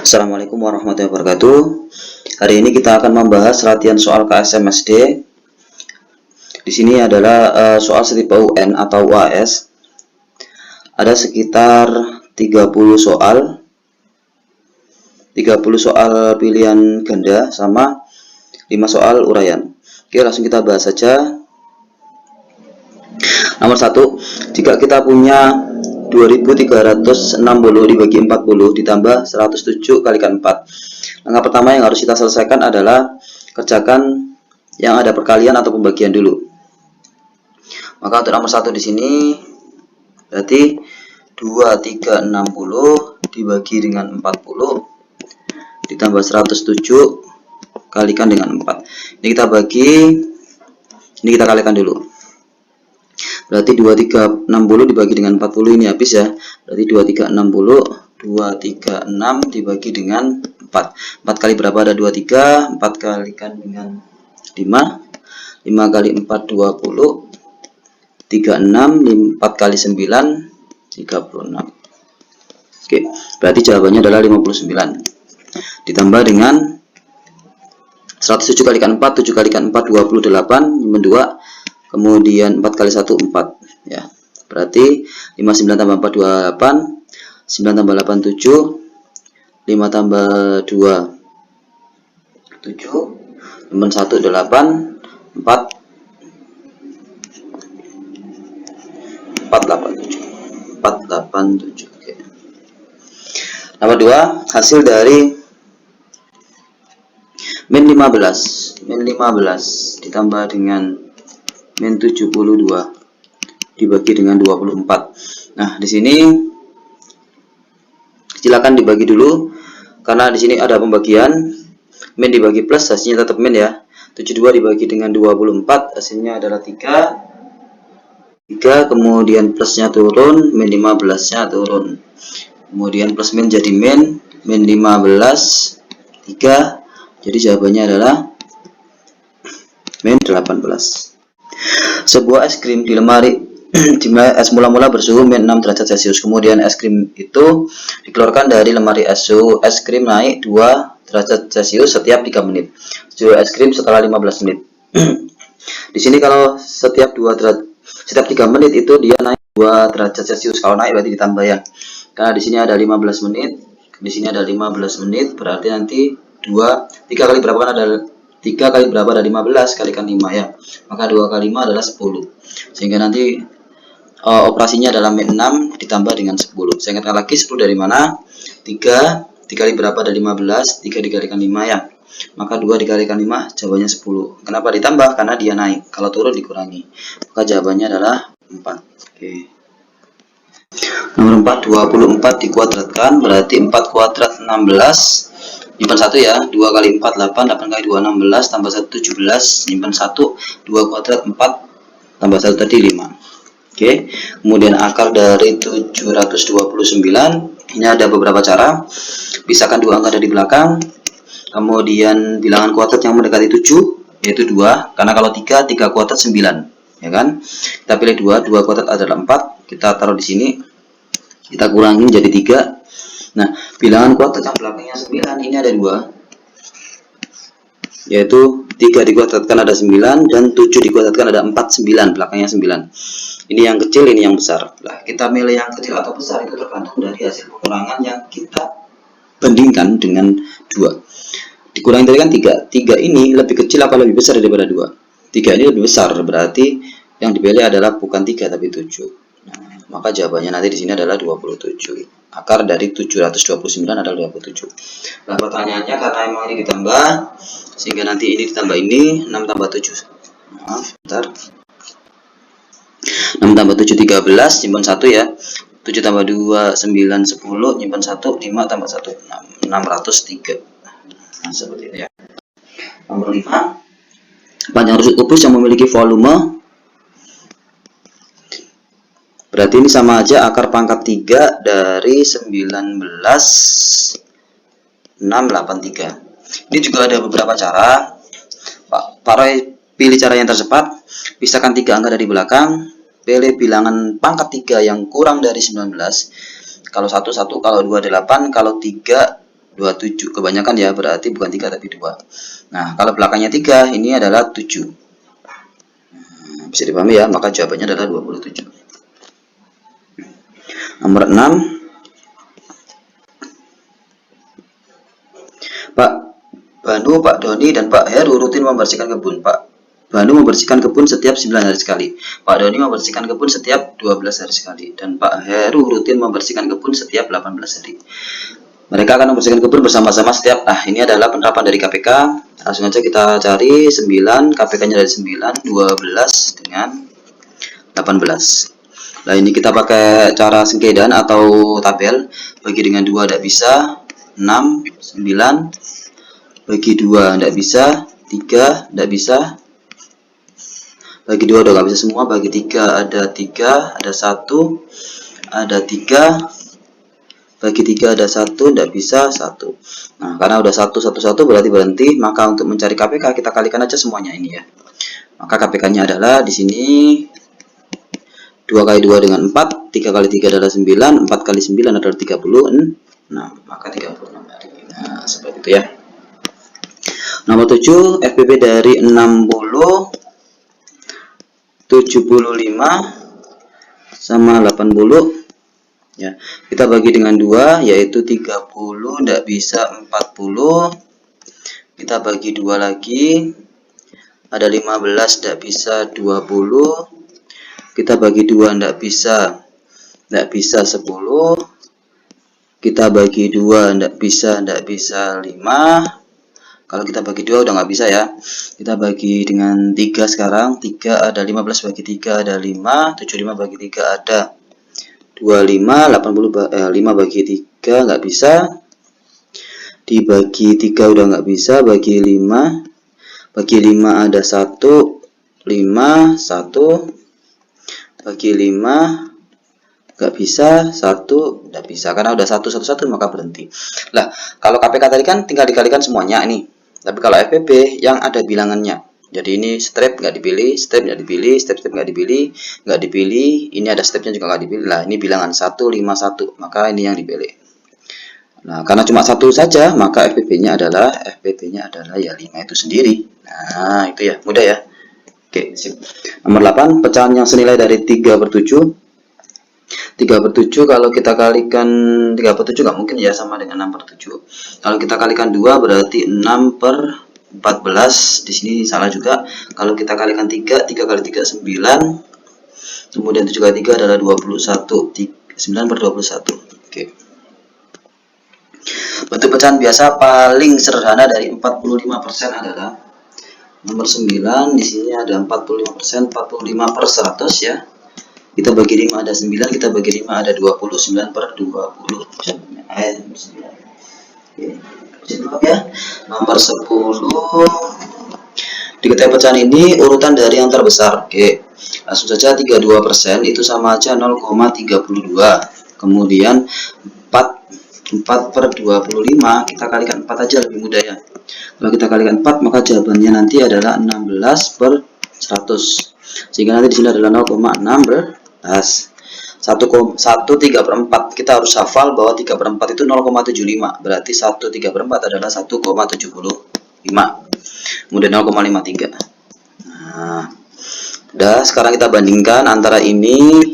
Assalamualaikum warahmatullahi wabarakatuh. Hari ini kita akan membahas latihan soal KSMSD. Di sini adalah soal setipe UN atau UAS. Ada sekitar 30 soal. 30 soal pilihan ganda sama 5 soal uraian. Oke, langsung kita bahas saja. Nomor 1, jika kita punya 2360 dibagi 40 ditambah 107 kalikan 4. Langkah pertama yang harus kita selesaikan adalah kerjakan yang ada perkalian atau pembagian dulu. Maka untuk nomor 1 di sini berarti 2360 dibagi dengan 40 ditambah 107 kalikan dengan 4. Ini kita bagi, ini kita kalikan dulu. Berarti 2360 dibagi dengan 40 ini habis ya. Berarti 2360 dibagi dengan 4. 4 kali berapa? Ada 23. 4 kalikan dengan 5. 5 kali 4 20. 36. 4 kali 9 36. Oke, berarti jawabannya adalah 59. Ditambah dengan 107 kalikan 4, 7 kalikan 4 28, 2. Kemudian 4 kali 1 4 ya. Berarti 59 tambah 4 28, 9 tambah 8 7, 5 tambah 2 7, 1 8 4 487. Oke. Nomor 2, hasil dari min 15 ditambah dengan min 72 dibagi dengan 24. Nah, di sini silakan dibagi dulu karena di sini ada pembagian. Min dibagi plus hasilnya tetap min ya. 72 dibagi dengan 24 hasilnya adalah 3. Kemudian plusnya turun, min 15-nya turun. Kemudian plus min jadi min 15 3. Jadi jawabannya adalah min 18. Sebuah es krim di lemari dimulai es mula-mula bersuhu min 6 derajat Celcius. Kemudian es krim itu dikeluarkan dari lemari es. Suhu es krim naik 2 derajat Celcius setiap 3 menit. Suhu es krim setelah 15 menit. Di sini kalau setiap 3 menit itu dia naik 2 derajat Celcius. Kalau naik berarti ditambah ya. Karena di sini ada 15 menit, di sini ada 15 menit, berarti nanti 3 kali berapa kan ada 3 kali berapa ada 15 kalikan 5 ya. Maka 2 kali 5 adalah 10. Sehingga nanti operasinya adalah min 6 ditambah dengan 10. Saya ingatkan lagi 10 dari mana? 3 kali berapa ada 15, 3 dikalikan 5 ya. Maka 2 dikalikan 5 jawabannya 10. Kenapa ditambah? Karena dia naik. Kalau turun dikurangi. Maka jawabannya adalah 4. Oke. Nomor 4, 24 dikuadratkan berarti 4 kuadrat 16. Nyimpan 1 ya, 2 kali 4 8, 8 kali 2 16, tambah 1 17, nyimpan 1, 2 kuadrat 4, tambah 1 tadi 5. Oke, kemudian akar dari 729, ini ada beberapa cara. Pisahkan 2 angka dari belakang, kemudian bilangan kuadrat yang mendekati 7, yaitu 2, karena kalau 3 kuadrat 9, ya kan? Kita pilih 2 kuadrat adalah 4, kita taruh di sini, kita kurangin jadi 3. Nah, bilangan kuadrat yang belakangnya 9 ini ada 2, yaitu 3 dikuadratkan ada 9 dan 7 dikuadratkan ada 4, 9 belakangnya 9. Ini yang kecil, ini yang besar. Nah, kita milih yang kecil atau besar itu tergantung dari hasil pengurangan yang kita bandingkan dengan 2. Dikurangi tadi kan 3 ini lebih kecil apa lebih besar daripada 2? 3 ini lebih besar, berarti yang dipilih adalah bukan 3 tapi 7. Nah, maka jawabannya nanti di sini adalah 27. Akar dari 729 adalah 27. Nah, pertanyaannya karena emang ini ditambah, sehingga nanti ini ditambah ini, 6 tambah 7. Maaf, bentar. 6 tambah 7, 13, nyimpan 1 ya. 7 tambah 2, 9, 10, nyimpan 1, 5 tambah 1, 6, 603. Nah, seperti itu ya. Nomor 5. Panjang rusuk kubus yang memiliki volume, berarti ini sama aja akar pangkat 3 dari 19,683. Ini juga ada beberapa cara. Para pilih cara yang tercepat. Pisahkan 3 angka dari belakang. Pilih bilangan pangkat 3 yang kurang dari 19. Kalau 1 1, kalau 2 8, kalau 3 27. Kebanyakan ya, berarti bukan 3 tapi 2. Nah, kalau belakangnya 3, ini adalah 7. Bisa dipahami ya, maka jawabannya adalah 27. Nomor 6. Pak Banu, Pak Doni, dan Pak Heru rutin membersihkan kebun. Pak Banu membersihkan kebun setiap 9 hari sekali. Pak Doni membersihkan kebun setiap 12 hari sekali. Dan Pak Heru rutin membersihkan kebun setiap 18 hari. Mereka akan membersihkan kebun bersama-sama setiap. Nah, ini adalah penerapan dari KPK. Langsung aja kita cari 9, KPK-nya dari 9, 12 dengan 18. Nah, ini kita pakai cara sengkedan atau tabel. Bagi dengan 2 tidak bisa, 6, 9. Bagi 2 tidak bisa, 3 tidak bisa. Bagi 2 udah nggak bisa semua. Bagi 3 ada 3, ada 1, ada 3. Bagi 3 ada 1, tidak bisa 1. Nah, karena udah 1, 1, 1 berarti berhenti. Maka untuk mencari KPK kita kalikan aja semuanya ini ya. Maka KPK-nya adalah di sini 2 kali 2 dengan 4, 3 kali 3 adalah 9, 4 kali 9 adalah 30. Nah, maka 36 hari. Nah, seperti itu ya. Nomor 7, FBB dari 60, 75 sama 80 ya. Kita bagi dengan 2 yaitu 30 tidak bisa 40. Kita bagi 2 lagi. Ada 15 tidak bisa 20. Kita bagi 2 tidak bisa 10. Kita bagi 2 tidak bisa 5. Kalau kita bagi 2 udah nggak bisa ya. Kita bagi dengan 3 sekarang. 3 ada 15 bagi 3 ada 5. 75 bagi 3 ada 25. 5 bagi 3 nggak bisa. Dibagi 3 udah nggak bisa. Bagi 5. Bagi 5 ada 1. 5. 1. Bagi 5 nggak bisa. 1 nggak bisa. Karena udah 1, 1, 1 maka berhenti. Lah, kalau KPK tadi kan tinggal dikalikan semuanya ini. Tapi kalau FPB yang ada bilangannya. Jadi ini step nggak dipilih, step nggak dipilih, step nggak dipilih, nggak dipilih. Ini ada stepnya juga nggak dipilih. Lah, ini bilangan 1, 5, 1. Maka ini yang dipilih. Nah, karena cuma 1 saja, maka FPB-nya adalah ya 5 itu sendiri. Nah, itu ya, mudah ya. Oke, sip. Nomor 8, pecahan yang senilai dari 3/7. 3/7 kalau kita kalikan 3/7 nggak mungkin ya sama dengan 6/7. Kalau kita kalikan 2 berarti 6/14. Di sini salah juga. Kalau kita kalikan 3, 3 kali 3 9. Kemudian 7 kali 3 adalah 21. 9/21. Oke. Bentuk pecahan biasa paling sederhana dari 45% adalah nomor 9. Di sini ada 45%, 45/100 ya. Kita bagi 5 ada 9, kita bagi 5 ada 20, 9/20. Ya. Nomor 10. Diketahui pecahan ini urutan dari yang terbesar. Oke. Langsung saja 32% itu sama aja 0,32. Kemudian 4/25 kita kalikan 4 aja lebih mudah ya. Kalau kita kalikan 4 maka jawabannya nanti adalah 16/100. Sehingga nanti di sini adalah 0,16. 1/3/4 kita harus hafal bahwa 3/4 itu 0,75. Berarti 1/3/4 adalah 1,75. Kemudian 0,53. Nah, udah, sekarang kita bandingkan antara ini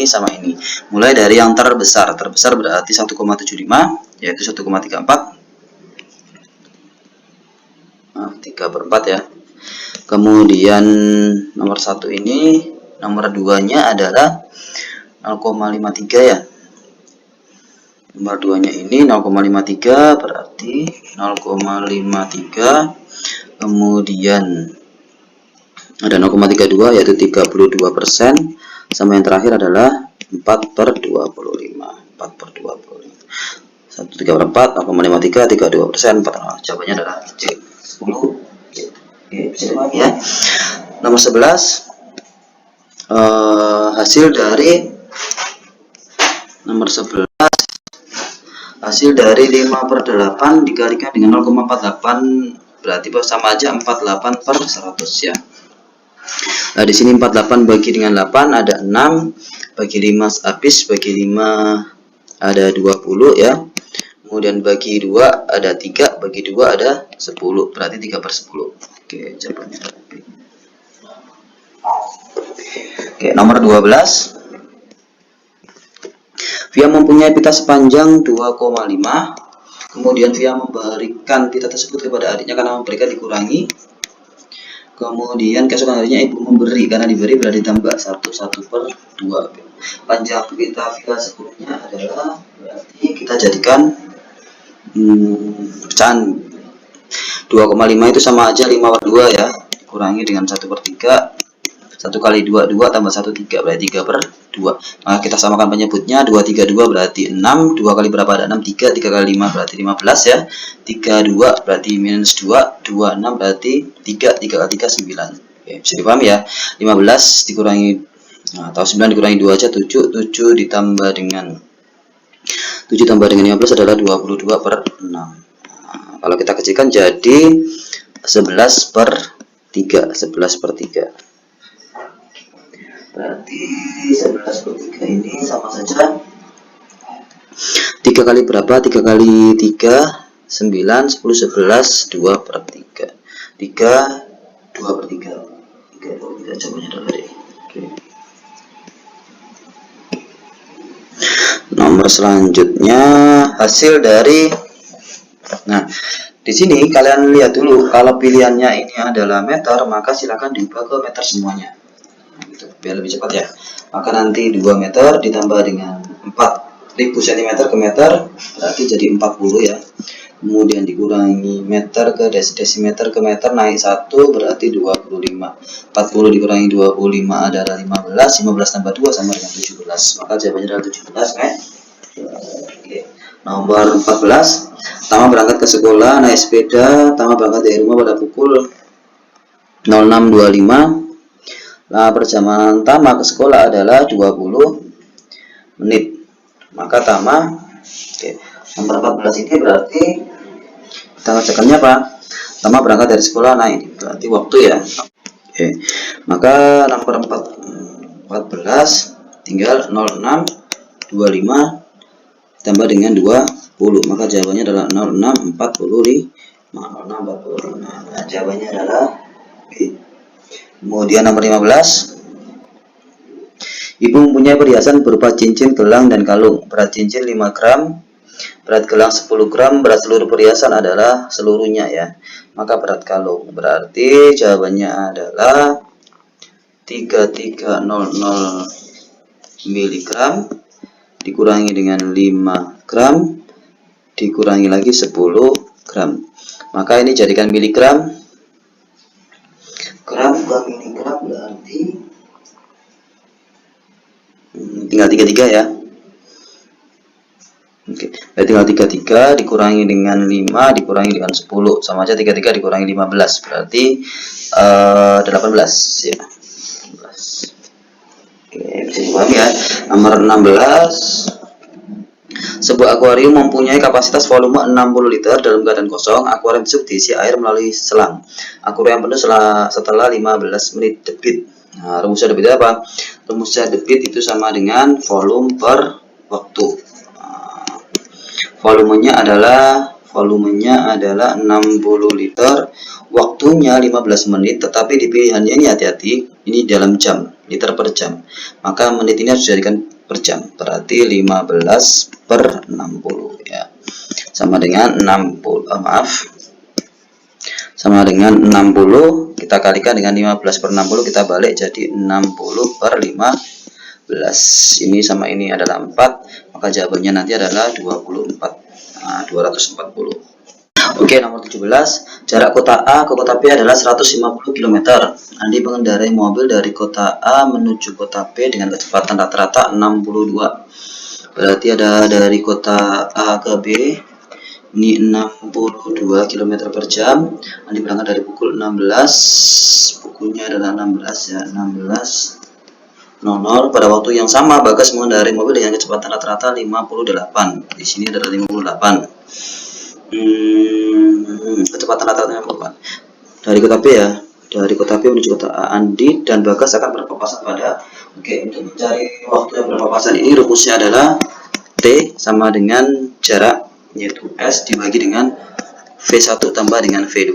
sama ini. Mulai dari yang terbesar. Terbesar berarti 1,75 yaitu 1,34. 3/4 ya. Kemudian nomor 1 ini, nomor 2-nya adalah 0,53 ya. Nomor 2-nya ini 0,53 berarti 0,53. Kemudian ada 0,32 yaitu 32%. Sama yang terakhir adalah 4/25. 4/25. 1/3/4, 0,53, 32%, 4. Jawabannya adalah C. 10. Oke, bisa lagi ya. Nomor 11. Hasil dari nomor 11, hasil dari 5/8 dikalikan dengan 0,48 berarti sama aja 48/100 ya. Nah, di sini 48 bagi dengan 8 ada 6, bagi 5 habis, bagi 5 ada 20 ya. kemudian bagi 2 ada 3, bagi 2 ada 10, berarti 3/10. Oke, jawabannya adalah B. Oke, nomor 12. Via mempunyai pita sepanjang 2,5. Kemudian Via memberikan pita tersebut kepada adiknya karena memberikan dikurangi. Kemudian keesokan harinya ibu memberi karena diberi berarti ditambah 1/2. Panjang pita Via sebelumnya adalah, berarti kita jadikan pecahan 2,5 itu sama aja 5/2 ya, dikurangi dengan 1/3. 1 kali 2, 2 tambah 1, 3, berarti 3/2. Nah, kita samakan penyebutnya, 2, 3, 2 berarti 6. 2 kali berapa ada 6? 3. 3 kali 5 berarti 15 ya. 3, 2 berarti minus 2. 2, 6 berarti 3. 3 kali 3, 9. Oke, bisa dipahami ya. 15 dikurangi, atau 9 dikurangi 2 aja, 7. 7 ditambah dengan 7 tambah dengan 15 adalah 22/6. Nah, kalau kita kecilkan jadi 11/3. 11/3. Berarti 11/3 ini sama saja 3 kali berapa? 3 kali 3 9, 10, 11, 2/3. 3 2/3. 3 2/3 jawabannya adalah D. Oke. Nomor selanjutnya hasil dari, nah di sini kalian lihat dulu, kalau pilihannya ini adalah meter maka silakan diubah ke meter semuanya. Gitu, biar lebih cepat ya. Maka nanti 2 meter ditambah dengan 4000 cm ke meter berarti jadi 40 ya. Kemudian dikurangi meter ke desimeter ke meter naik 1 berarti 25. 40 dikurangi 25 adalah 15. 15 tambah 2 sama dengan 17. Maka jawabannya adalah 17. Oke. Nomor 14. Tama berangkat ke sekolah naik sepeda. Tama berangkat dari rumah pada pukul 06.25. Nah, perjalanan Tama ke sekolah adalah 20 menit. Maka Tama, oke, nomor 14 ini berarti kita kerjakannya apa? Tama berangkat dari sekolah, nah ini berarti waktu ya. Oke, maka nomor 14 tinggal 06.25 tambah dengan 20. Maka jawabannya adalah 06.45. 06.45. Nah, jawabannya adalah B. Kemudian nomor 15. Ibu mempunyai perhiasan berupa cincin, gelang, dan kalung. Berat cincin 5 gram, berat gelang 10 gram, berat seluruh perhiasan adalah seluruhnya ya. Maka berat kalung berarti jawabannya adalah 3300 mg dikurangi dengan 5 gram dikurangi lagi 10 gram. Maka ini jadikan miligram. Gram bukan miligram berarti tinggal 33 ya. Oke, tinggal 33 dikurangi dengan 5 dikurangi dengan 10 sama aja 33 dikurangi 15 berarti 18 ya. 18. Oke, bisa dipahami ya. Nomor 16. Sebuah akuarium mempunyai kapasitas volume 60 liter dalam keadaan kosong. Akuarium tersebut diisi air melalui selang. Akuarium penuh setelah 15 menit debit. Nah, rumusnya debit apa? Rumusnya debit itu sama dengan volume per waktu. Nah, volumenya adalah 60 liter. Waktunya 15 menit, tetapi di pilihannya ini hati-hati, ini dalam jam, liter per jam. Maka menit ini harus dijadikan per jam, berarti 15/60 ya. Sama dengan 60, sama dengan 60 kita kalikan dengan 15/60 kita balik jadi 60/15. Ini sama ini adalah 4, maka jawabannya nanti adalah 24. Nah, 240. Oke, nomor 17. Jarak kota A ke kota B adalah 150 km. Andi mengendarai mobil dari kota A menuju kota B dengan kecepatan rata-rata 62. Berarti ada dari kota A ke B ini 62 km per jam. Andi berangkat dari pukul 16. Pukulnya adalah 16 ya, 16.00. Pada waktu yang sama Bagas mengendarai mobil dengan kecepatan rata-rata 58. Di sini adalah 58. Kecepatan rata-rata 58. Dari kota B ya, dari kota B menuju kota A, Andi dan Bagas akan berpapasan pada. Oke, untuk mencari waktu yang berpapasan ini rumusnya adalah T sama dengan jarak yaitu S dibagi dengan V1 tambah dengan V2.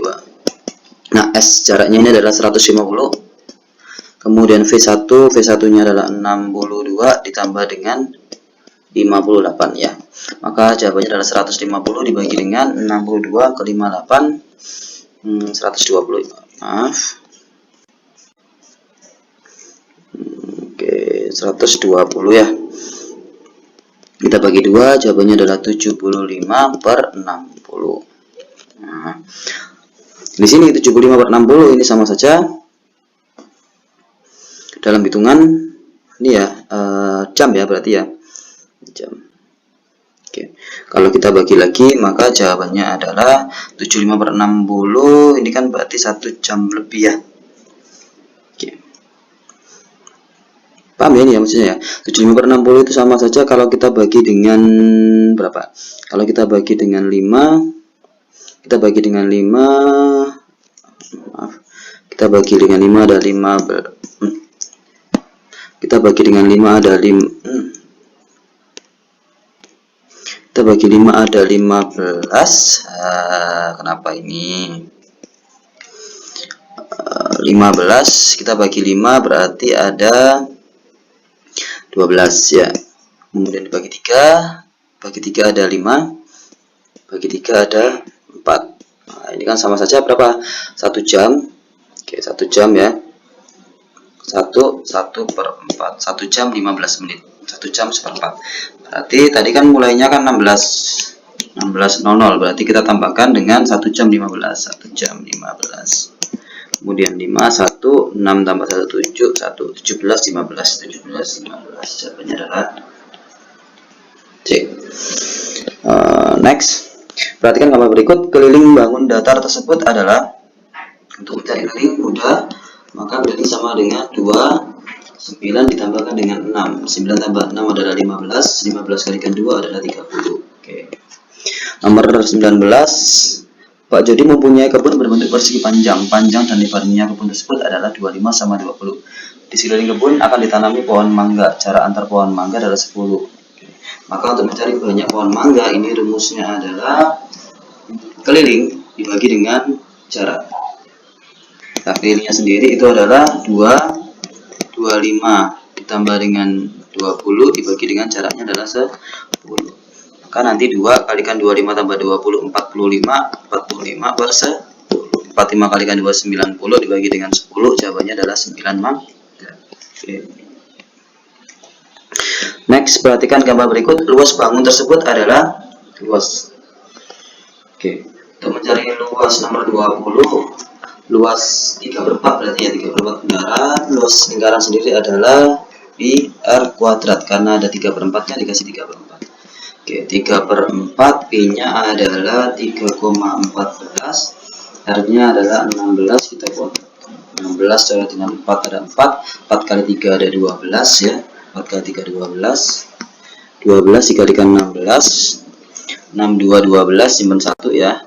Nah, S jaraknya ini adalah 150, kemudian V1 nya adalah 62 ditambah dengan 58 ya. Maka jawabannya adalah 150 dibagi dengan 62 ke 58, 120. Maaf. Oke, 120 ya. Kita bagi 2, jawabannya adalah 75/60. Nah, di sini 75/60 ini sama saja dalam hitungan ini ya, jam ya, berarti ya, jam. Oke, kalau kita bagi lagi maka jawabannya adalah 75/60, ini kan berarti 1 jam lebih ya. Oke, paham ya ini ya maksudnya ya. 75/60 itu sama saja kalau kita bagi dengan berapa? Kalau kita bagi dengan 5, kita bagi dengan 5, maaf, kita bagi dengan 5 ada 5, kita bagi dengan 5 ada 5, kita bagi 5 ada 15. Kenapa ini 15, kita bagi 5 berarti ada 12 ya. Kemudian dibagi 3, bagi 3 ada 5, bagi 3 ada 4. Nah, ini kan sama saja berapa? 1 jam. Oke, 1 jam ya. 1/4, 1 jam 15 menit, 1 jam seperempat. Berarti tadi kan mulainya kan 16.00, berarti kita tambahkan dengan 1 jam 15, 1 jam 15. Kemudian 5, 1, 6 tambah 1, 7, 1, 17, 15, 17, 15. Jawabannya adalah C. Next. Perhatikan gambar berikut. Keliling bangun datar tersebut adalah, untuk mencari keliling mudah, maka keliling sama dengan 2, 9 ditambahkan dengan 6. 9 tambah 6 adalah 15, 15 kalikan 2 adalah 30. Oke. Nomor 19. Pak Jody mempunyai kebun berbentuk persegi panjang. Panjang dan lebarnya kebun tersebut adalah 25 sama 20. Di sekeliling kebun akan ditanami pohon mangga. Jarak antar pohon mangga adalah 10. Oke. Maka untuk mencari banyak pohon mangga, ini rumusnya adalah keliling dibagi dengan jarak. Nah, kelilingnya sendiri itu adalah 25 ditambah dengan 20 dibagi dengan jaraknya adalah 10. Maka nanti 2 kalikan 25 tambah 20, 45 per 10. 45 kalikan 2, 90 dibagi dengan 10, jawabannya adalah 9 mangga. Oke. Next, perhatikan gambar berikut. Luas bangun tersebut adalah luas. Oke, untuk mencari luas nomor 20, luas 3/4 berarti ya, 3/4 udara. Luas lingkaran sendiri adalah pi r kuadrat, karena ada 3/4 nya dikasih 3/4. Oke, 3/4, pi nya adalah 3,14, r nya adalah 16, kita buat 16 coba dengan 4 ada 4 kali 3 ada 12 ya, 4 kali 3 12, 12 dikalikan 16, 62 12 simpan 1 ya,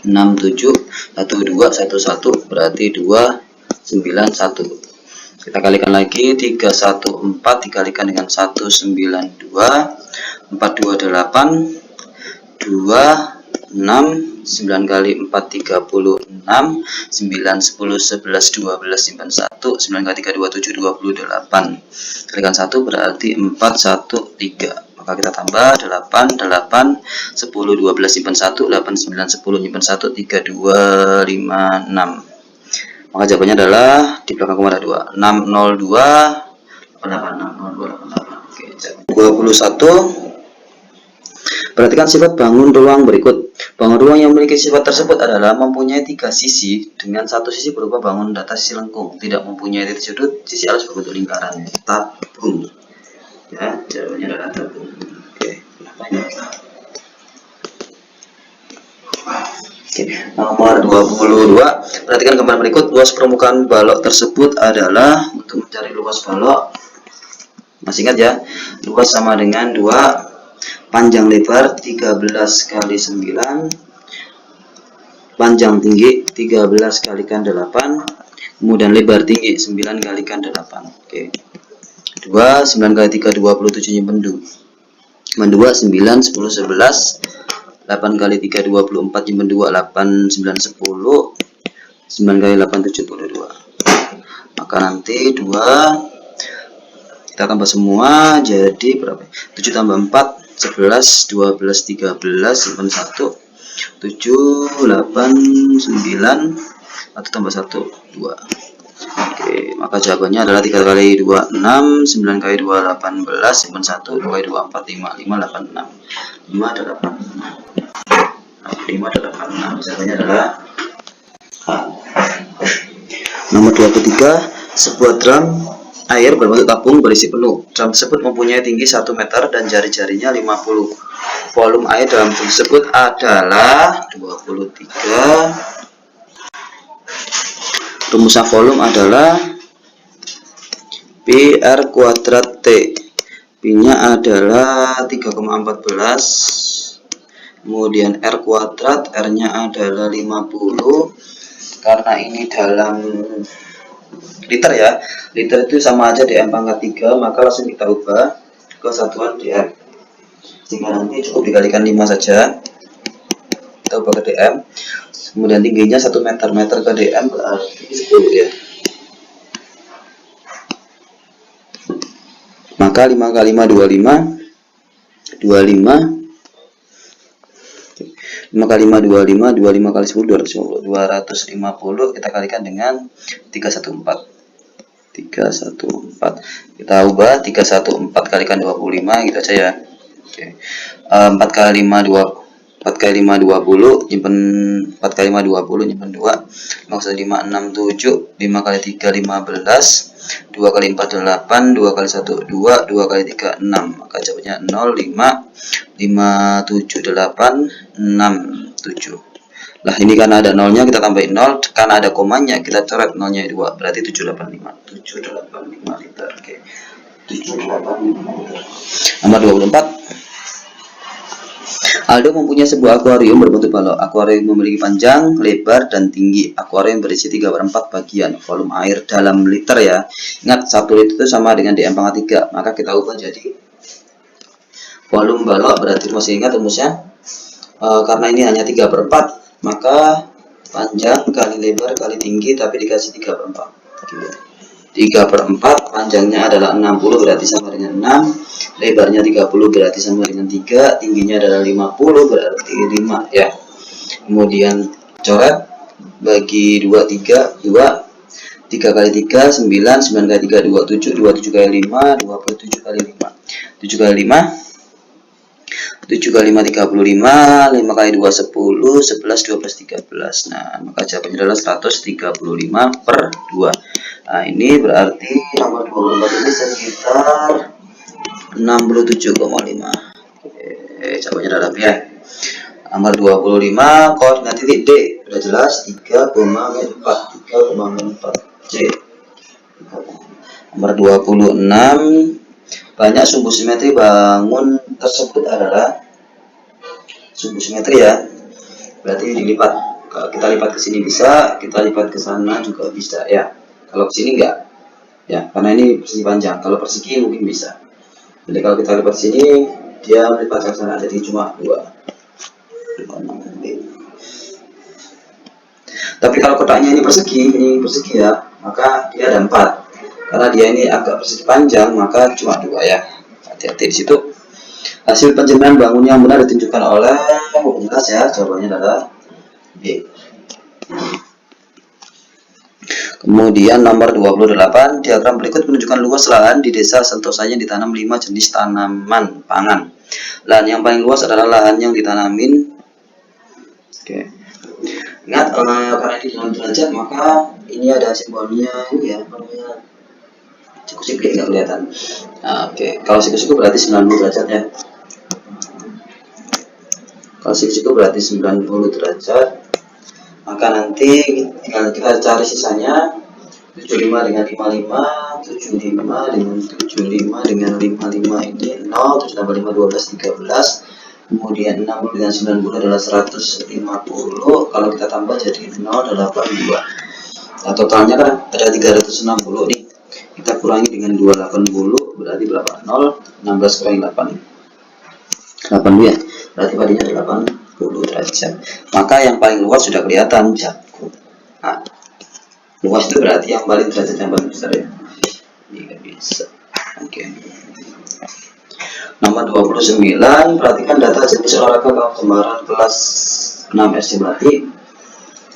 67 12 11 berarti 291. Kita kalikan lagi, 314 dikalikan dengan 192, 428, 26, 9 kali 4 36, 9 10 11 12 simpan 1, 9 kali 3 27 28. Kalikan 1 berarti 413. Maka kita tambah 8 8 10 12 simpan 1, 8 9 10 simpan 1, 3 2 5 6. Maka jawabannya adalah di belakang koma ada 2, 602 88 602 88. Oke, 21. Perhatikan sifat bangun ruang berikut. Bangun ruang yang memiliki sifat tersebut adalah mempunyai 3 sisi dengan satu sisi berupa bangun datar sisi lengkung, tidak mempunyai titik sudut, sisi halus berbentuk lingkaran. Tabung. Ya, jawabannya adalah tabung. Oke, kenapa ya? Oke, nomor 22. Perhatikan gambar berikut. Luas permukaan balok tersebut adalah, untuk mencari luas balok, masih ingat ya, luas sama dengan 2, panjang lebar 13 kali 9, panjang tinggi 13 kalikan 8, kemudian lebar tinggi 9 kalikan 8. Oke. 2, 9 kali 3 27 nyimpen 2. nyimpen 2 9 10 11, 8 kali 3 24, nyimpen 2 8 9 10, 9 kali 8 72. Maka nanti 2 kita tambah semua jadi berapa? 7 tambah 4 11 12 13, simpan 1 7 8 9 atau tambah 1 2. Oke, maka jawabannya adalah 3 kali 2 6, 9 kali 2 18, simpan 1, 2 kali 2 4 5, 5 8 6, 5 ada 8 6, 5 ada 8 6. Jawabannya adalah nomor 23. Sebuah drum air berbentuk tabung berisi penuh. Drum tersebut mempunyai tinggi 1 meter dan jari-jarinya 50. Volume air dalam drum tersebut adalah 23. Rumusan volume adalah P R kuadrat T. P-nya adalah 3,14. Kemudian R kuadrat, R-nya adalah 50. Karena ini dalam liter ya. Liter itu sama aja DM pangkat 3, maka langsung kita ubah ke satuan DM. Jika nanti cukup dikalikan 5 saja. Kita ubah ke DM. Kemudian tingginya 1 meter, meter ke DM berarti 10 ya. Maka 5 kali 5 25, 25. 5 kali 5 25, 25 kali 10 250, 250 kita kalikan dengan 314. 314 kita ubah 314 kalikan 25 gitu aja ya. Oke. 4 kali 5 2 4 kali 5 20, nyimpen 4 kali 5 20, nyimpen 2, maksud 5 6 7, 5 kali 3 15, 2 kali 4 8, 2 kali 1 2, 2 kali 3 6. Maka jawabnya 0 5 5 7 8 6 7. Lah ini karena ada nolnya kita tambahin 0, karena ada komanya kita coret nolnya 2, berarti 785 liter. Oke. 785 liter. Nomor 24. Aldo mempunyai sebuah akuarium berbentuk balok. Akuarium memiliki panjang, lebar, dan tinggi. Akuarium berisi 3/4 bagian. Volume air dalam liter ya. Ingat 1 liter itu sama dengan DM pangkat 3. Maka kita ubah jadi volume balok, berarti masih ingat rumusnya? Karena ini hanya 3/4, maka panjang kali lebar kali tinggi, tapi dikasih 3/4. 3/4, panjangnya adalah 60 berarti sama dengan 6, lebarnya 30 berarti sama dengan 3, tingginya adalah 50 berarti 5 ya. Kemudian coret, bagi 2 3 2, 3 kali 3 9, 9 kali 3 27, 27 kali 5 27 kali 5, 7 kali 5 7 kali 5 35, 5 kali 2 10, 11 12 13. Nah, maka jawabannya adalah 135/2. Nah, ini berarti nomor 24 ini sekitar 67,5. Jawabannya adalah B ya. Nomor 25 koordinat titik D sudah jelas 3,4 C. Nomor 26 banyak sumbu simetri bangun tersebut adalah sumbu simetri ya, berarti dilipat. Kalau kita lipat ke sini bisa, kita lipat ke sana juga bisa ya. Kalau ke sini enggak ya, karena ini persegi panjang. Kalau persegi mungkin bisa. Jadi kalau kita lipat sini, dia melipat ke sana, jadi cuma 2. Tapi kalau kotaknya ini persegi ya, maka dia ada 4. Karena dia ini agak persegi panjang, maka cuma 2 ya. Hati-hati di situ. Hasil penjemputan bangun yang benar ditunjukkan oleh Untas ya. Jawabannya adalah B. Kemudian nomor 28, diagram berikut menunjukkan luas lahan di desa Sentosanya ditanam 5 jenis tanaman pangan. Lahan yang paling luas adalah lahan yang ditanamin. Oke. Ingat, karena di dalam derajat maka ini ada simbolnya ini ya, namanya siku-siku nggak kelihatan. Nah, oke. Kalau siku-siku berarti 90 derajat ya. Kalau siku-siku berarti 90 derajat. Maka nanti kita cari sisanya. 75 dengan 55, 75 dengan 75 dengan 55 ini 0, 7 tambah 5 12 13. Kemudian 60 dengan 90 adalah 150. Kalau kita tambah jadi 082. Nah, totalnya kan ada 360 nih. Kita kurangi dengan 280 berarti berapa? 0, 16 kurangi 8. 82 ya, berarti padinya ada 80 derajat. Maka yang paling luas sudah kelihatan, jagung. Nah, luas itu berarti yang paling derajat yang paling besar ya. Ini bisa. Oke. Nomor 29, perhatikan data jenis olahraga kaum kembaran kelas 6 SD berarti.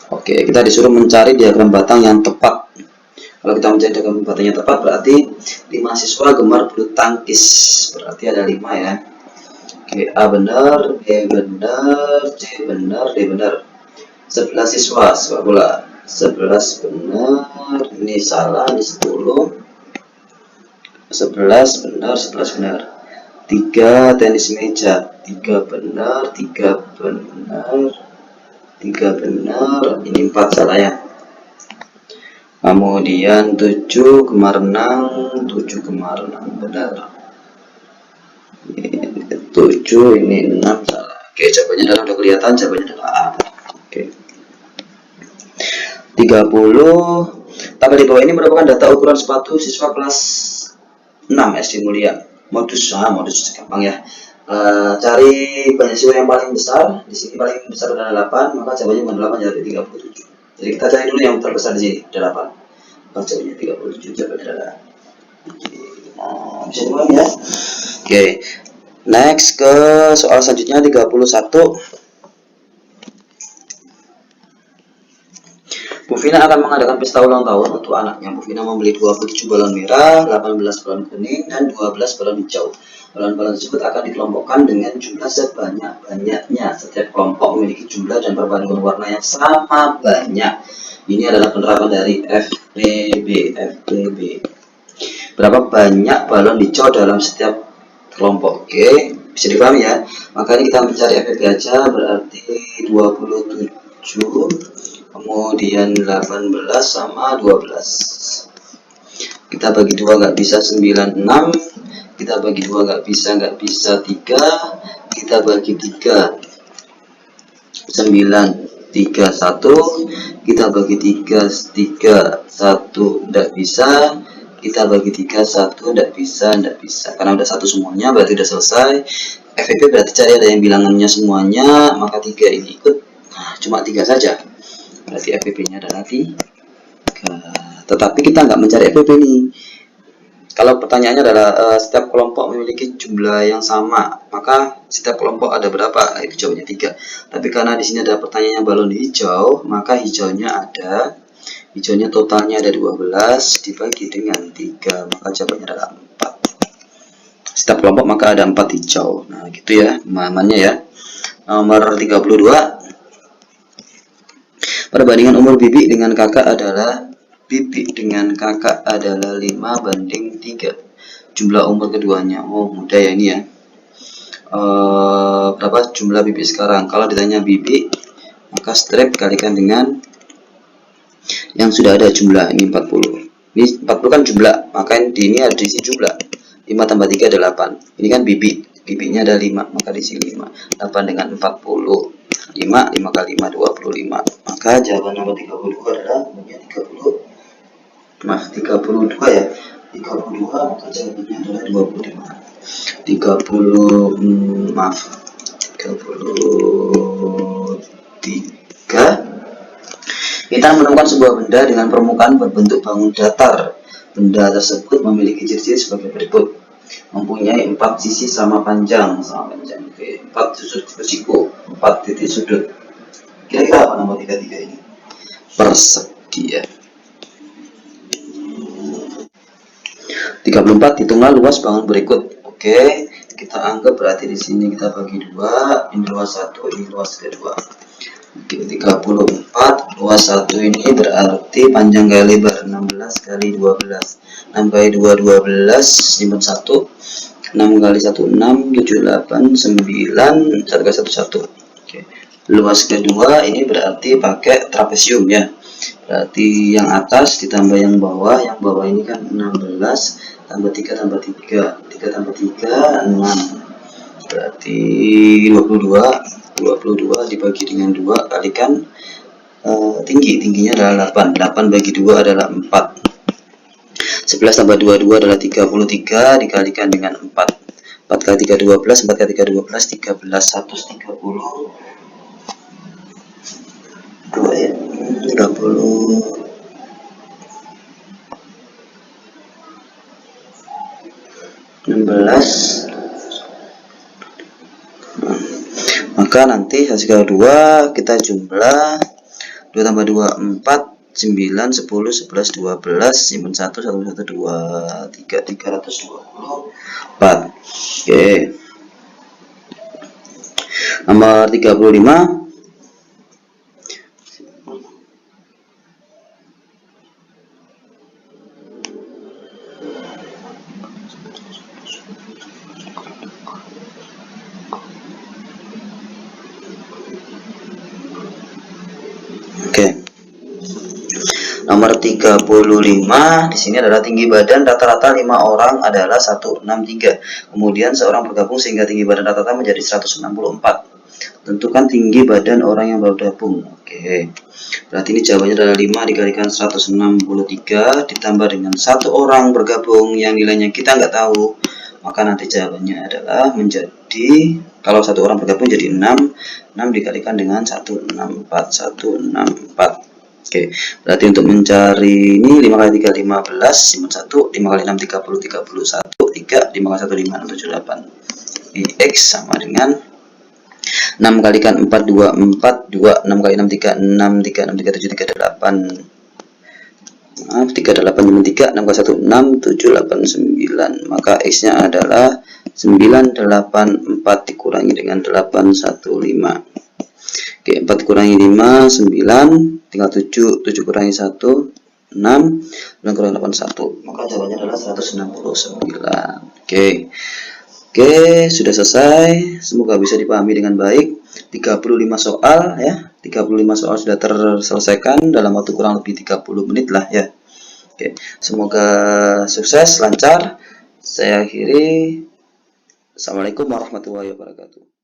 Oke, kita disuruh mencari diagram batang yang tepat. Kalau kita mencari diagram batang yang tepat berarti 5 siswa gemar bulu tangkis. Berarti ada 5 ya. Oke, A benar, B benar, C benar, D benar. 11 siswa sepak bola. 11 benar, ini salah, ini 10. 11 benar, 11 benar. 3 tenis meja, 3 benar, 3 benar, 3 benar, ini 4 salah ya. Kemudian 7 gemar renang, 7 gemar renang benar. 7 ini 6 salah. Oke, jawabannya adalah udah kelihatan, jawabannya adalah A. Oke. 30. Tabel di bawah ini merupakan data ukuran sepatu siswa kelas 6 SD Mulia. Modus gampang ya. Cari banyak siswa yang paling besar. Di sini paling besar adalah 8, maka jawabannya bukan 8 jadi 37. Jadi kita cari dulu yang terbesar di sini, ada 8. Maka jawabannya 37, jawabannya adalah bisa diulang ya. Oke. Next ke soal selanjutnya 31. Bu Vina akan mengadakan pesta ulang tahun untuk anaknya. Bu Vina membeli 27 balon merah, 18 balon kuning, dan 12 balon hijau. Balon-balon tersebut akan dikelompokkan dengan jumlah sebanyak-banyaknya. Setiap kelompok memiliki jumlah dan perpaduan warna yang sama banyak. Ini adalah penerapan dari FPB. Berapa banyak balon hijau dalam setiap kelompok? Oke, bisa dipahami ya. Makanya kita mencari FPB aja, berarti 27. Kemudian 18 sama 12. Kita bagi 2 nggak bisa 96. Kita bagi 2 nggak bisa 3. Kita bagi 3 9 3 1. Kita bagi 3 1 nggak bisa. Kita bagi 3 1 nggak bisa karena udah 1 semuanya, berarti udah selesai. FPB berarti cari ada yang bilangannya semuanya, maka 3 ini ikut. Nah, cuma 3 saja. Berarti FPB-nya adalah 3. Tetapi kita nggak mencari FPB nih. Kalau pertanyaannya adalah setiap kelompok memiliki jumlah yang sama, maka setiap kelompok ada berapa? Itu jawabannya 3. Tapi karena di sini ada pertanyaannya balon hijau, maka hijaunya totalnya ada 12 dibagi dengan 3, maka jawabannya adalah 4. Setiap kelompok maka ada 4 hijau. Nah, gitu ya pemahamannya ya. Nomor 32. Perbandingan umur Bibi dengan kakak adalah 5 banding 3. Jumlah umur keduanya. Oh, mudah ya ini ya. Berapa jumlah Bibi sekarang? Kalau ditanya Bibi, maka strip kalikan dengan yang sudah ada jumlah. Ini 40. Ini 40 kan jumlah, maka di ini ada diisi jumlah. 5 tambah 3 ada 8. Ini kan Bibi. Bibinya ada 5, maka diisi 5. 8 dengan 40. 5 kali 5 25. Maka jawaban nomor 32 adalah 32 ya. 32 maka jawabannya adalah 25. 33. Kita menemukan sebuah benda dengan permukaan berbentuk bangun datar. Benda tersebut memiliki ciri-ciri sebagai berikut. Mempunyai 4 sisi sama panjang. Oke, 4 sudut bersiku, 4 titik sudut. Kira-kira apa nomor 33 ini? Persegi ya. 34. Hitunglah luas bangun berikut. Oke, kita anggap berarti di sini kita bagi 2, ini luas 1, ini luas kedua. Oke, 34 luas 1 ini berarti panjang kali lebar 16 kali 12. 6 kali 2 12, simpan 1. 6 kali 1 6, 7 8 9, 1 kali 1 1. Oke. Luas kedua ini berarti pakai trapesium ya. Berarti yang atas ditambah yang bawah ini kan 16 tambah 3 tambah 3 tambah 3 6. Berarti 22 dibagi dengan 2 kalikan tingginya adalah 8 bagi 2 adalah 4. 11 tambah 22 adalah 33 dikalikan dengan 4. 4 kali 3 12, 4 kali 3 12, 13, 130 2 ya, 30 16. Maka nanti hasil kedua kita jumlah 2 tambah 2 4, 9, 10, 11, 12, simpan 1, 1, 1, 2, 3, 324. Oke. Nomor 35. Oke. Nomor 35 di sini adalah tinggi badan rata-rata 5 orang adalah 163. Kemudian seorang bergabung sehingga tinggi badan rata-rata menjadi 164. Tentukan tinggi badan orang yang baru gabung. Oke. Berarti ini jawabannya adalah 5 dikalikan 163 ditambah dengan 1 orang bergabung yang nilainya kita nggak tahu. Maka nanti jawabannya adalah menjadi, kalau 1 orang bergabung jadi 6. 6 dikalikan dengan 164. 164. Oke, berarti untuk mencari ini 5 kali 3 15, simpan 1, 5 kali 6 30, 31, 3, 5 kali 1 5, 6, 7, 8. Ini X sama dengan 6 kalikan 4 2 4 2, 6 kali 6 3 6, 3 6 3 7 3 8. Maaf, 3 8 3, 6 kali 1 6, 7 8 9. Maka X nya adalah 9 8 4 dikurangi dengan 8 1 5. Oke, 4 kurangi 5, 9, tinggal 7, 7 kurangi 1, 6, 9 kurangi 8, 1. Maka jawabannya adalah 169. Oke, sudah selesai. Semoga bisa dipahami dengan baik. 35 soal ya. 35 soal sudah terselesaikan dalam waktu kurang lebih 30 menit lah ya. Oke, semoga sukses, lancar. Saya akhiri. Assalamualaikum warahmatullahi wabarakatuh.